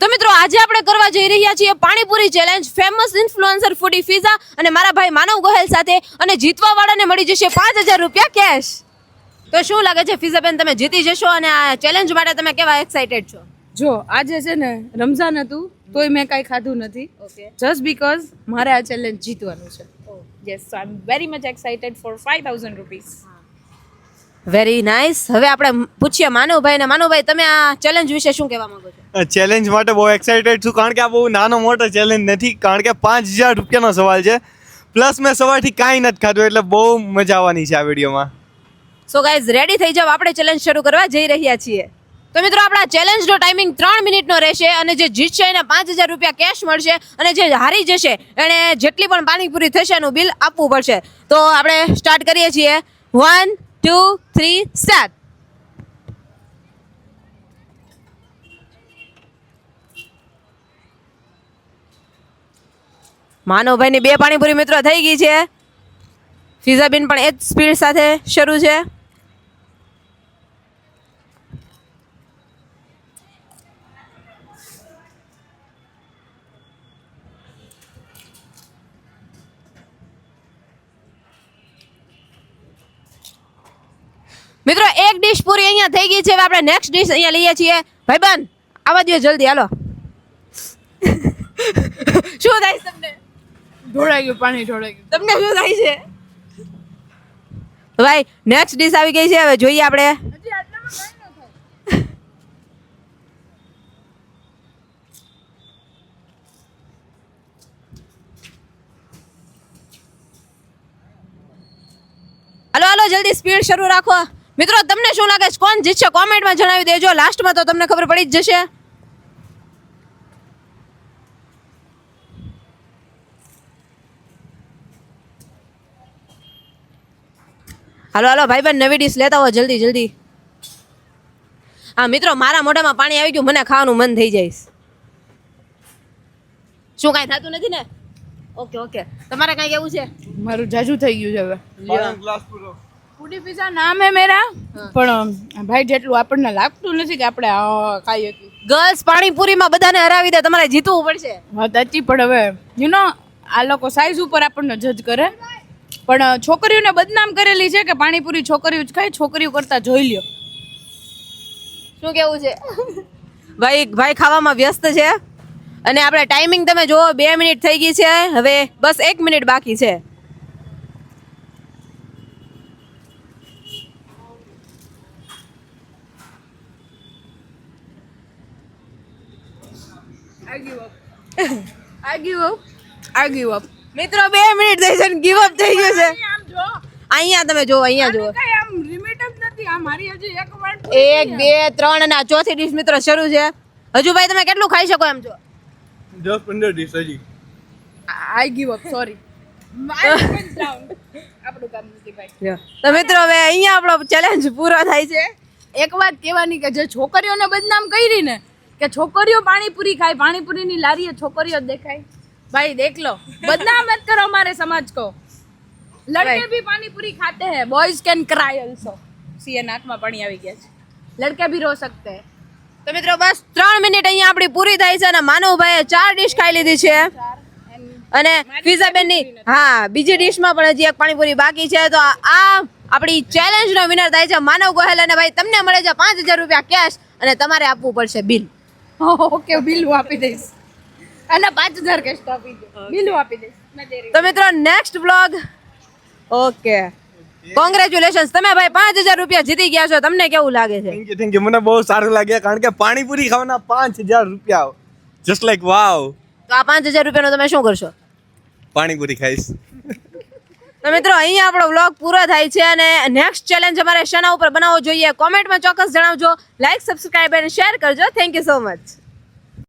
તો મિત્રો આજે આપણે કરવા જઈ રહ્યા છીએ પાણીપુરી ચેલેન્જ ફેમસ ઇન્ફ્લુએન્સર ફૂડી ફિઝા અને મારા ભાઈ માનવ ગોહેલ સાથે અને જીતવા વાળાને મળી જશે 5000 રૂપિયા કેશ. તો શું લાગે છે ફિઝા બેન, તમે જીતી જશો અને આ ચેલેન્જ માટે તમે કેવા એક્સાઇટેડ છો? જો આજે છે ને રમઝાન હતું તોય મેં કાંઈ ખાધું નથી, જસ્ટ બીકોઝ મારે આ ચેલેન્જ જીતવાનું છે. Yes, so I am very much excited four 5000 rupees. Very nice. હવે આપણે પૂછીએ માનવભાઈ ને. માનવભાઈ, તમે આ ચેલેન્જ વિશે શું કહેવા માંગો છો? ચેલેન્જ માટે બહુ એક્સાઇટેડ છું, કારણ કે આ બહુ નાનો મોટો ચેલેન્જ નથી, કારણ કે 5000 રૂપિયાનો સવાલ છે. પ્લસ મેં સવારથી કાંઈ નથી ખાધું, એટલે બહુ મજા આવવાની છે આ વિડીયોમાં. સો ગાઈઝ, રેડી થઈ જાવ, આપણે ચેલેન્જ શરૂ કરવા જઈ રહ્યા છીએ. તો મિત્રો, આપણા ચેલેન્જનો ટાઈમિંગ 3 મિનિટનો રહેશે અને જે જીતશે એને 5000 રૂપિયા કેશ મળશે અને જે હારી જશે એને જેટલી પણ પાણીપુરી થશે એનું બિલ આપવું પડશે. તો આપણે સ્ટાર્ટ કરીએ છીએ. 1 2 3 સ્ટાર્ટ. માનવભાઈની 2 પાણીપુરી મિત્રો થઈ ગઈ છે. ફિઝાબેન પણ એ જ સ્પીડ સાથે શરૂ છે. મિત્રો, એક ડીશ પૂરી અહીંયા થઈ ગઈ છે. હવે આપણે નેક્સ્ટ ડીશ અહીંયા લઈએ છીએ. ભાઈબંધ, આવવા દો જલ્દી, હાલો. શું થાય છે તમને? ઢોળાઈ ગયું, પાણી ઢોળાઈ ગયું. તમને શું થાય છે? ભાઈ, નેક્સ્ટ ડીશ આવી ગઈ છે. હવે જોઈએ આપણે. હજી આટલામાં કાંઈ ન થાય. હાલો હાલો, જલ્દી સ્પીડ શરૂ રાખો. મિત્રો, તમને શું લાગે છે કોણ જીતશે? કોમેન્ટમાં જણાવી દેજો. લાસ્ટમાં તો તમને ખબર પડી જ જશે. હાલો હાલો ભાઈબંધ, નવી ડીશ લેતા હો જલ્દી જલ્દી. હા મિત્રો, મારા મોઢામાં પાણી આવી ગયું, મને ખાવાનું મન થઈ જાય. શું કાંઈ થતું નથી ને? ઓકે ઓકે, તમારે કાંઈ કેવું છે? મારું જાજુ થઈ ગયું છે હવે. ગ્લાસ પૂરો. ફૂડી પિઝા નામ હે મેરા, પણ ભાઈ જેટલું આપણને લાગતું નથી કે આપણે ખાઈ શકીએ. ગર્લ્સ પાણીપુરીમાં બધાને હરાવી દે, તમારે જીતવું પડશે. વાત સાચી, પણ હવે યુ નો આ લોકો સાઈઝ ઉપર આપણને જજ કરે, પણ છોકરીઓને બદનામ કરેલી છે કે પાણીપુરી છોકરીઓ જ ખાય, છોકરીઓ કરતા જોઈ લ્યો. શું કેવું છે? ભાઈ ખાવામાં વ્યસ્ત છે અને આપણે ટાઈમિંગ તમે જુઓ, 2 મિનિટ થઈ ગઈ છે. હવે બસ 1 મિનિટ બાકી છે. I give up. મિત્રો, 2 મિનિટ થઈ છે, ગીવ અપ થઈ ગયું છે. અહીંયા તમે જુઓ, અહીંયા જુઓ. કઈ આમ લિમિટ જ નથી. આ મારી હજી એક વાર 1 2 3 અને આ ચોથી ડીશ મિત્રો શરૂ છે. હજુ ભાઈ તમે કેટલું ખાઈ શકો એમ છો? 10-15 ડીશ હજી. I give up, sorry. આપણું કામ નથી ભાઈ. તો મિત્રો, હવે અહીંયા આપણો ચેલેન્જ પૂરો થાય છે. એક વાત કહેવાની કે જે છોકરીઓને બદનામ કરી ને કે છોકરીઓ પાણીપુરી ખાય, પાણીપુરીની લારીએ છોકરીઓ જ દેખાય. ભાઈ દેખ લો, બદનામ મત કરો हमारे समाज को. लड़के भी पानीपुरी खाते हैं, बॉयज कैन क्राई ऑल्सो. સીએ નાકમાં પાણી આવી ગયા છે. લડકે भी रो सकते हैं. તો મિત્રો, બસ 3 મિનિટ અહીંયા આપણી પૂરી થાય છે અને માનવભાઈએ 4 ડીશ ખાઈ લીધી છે અને ફિઝાબેનની બીજી ડીશમાં પણ હજી એક પાણીપુરી બાકી છે. તો આ આપણી ચેલેન્જનો વિનર થાય છે માનવ ગોહેલ અને ભાઈ તમને મળે છે 5000 રૂપિયા કેશ અને તમારે આપવું પડશે બિલ. ઓકે, બિલ હું આપી દઈશ અને 5000 કેશ તો આપી દે, બિલ હું આપી દઈશ. તો મિત્રો, નેક્સ્ટ બ્લોગ. ઓકે, કોંગ્રેચ્યુલેશન્સ, તમે ભાઈ 5000 રૂપિયા જીતી ગયા છો. તમને કેવું લાગે છે? Thank you. મને બહુ સારું લાગે, કારણ કે પાણીપુરી ખાવાના 5000 રૂપિયા, જસ્ટ લાઈક વાવ. તો આ 5000 રૂપિયાનો તમે શું કરશો? પાણીપુરી ખાઈશ. તો મિત્રો, અહીંયા આપણો વ્લોગ પૂરો થાય છે અને નેક્સ્ટ ચેલેન્જ અમારે શેના ઉપર બનાવવો જોઈએ કોમેન્ટમાં ચોક્કસ જણાવજો. લાઈક, સબસ્ક્રાઇબ અને શેર કરજો. Thank you so much.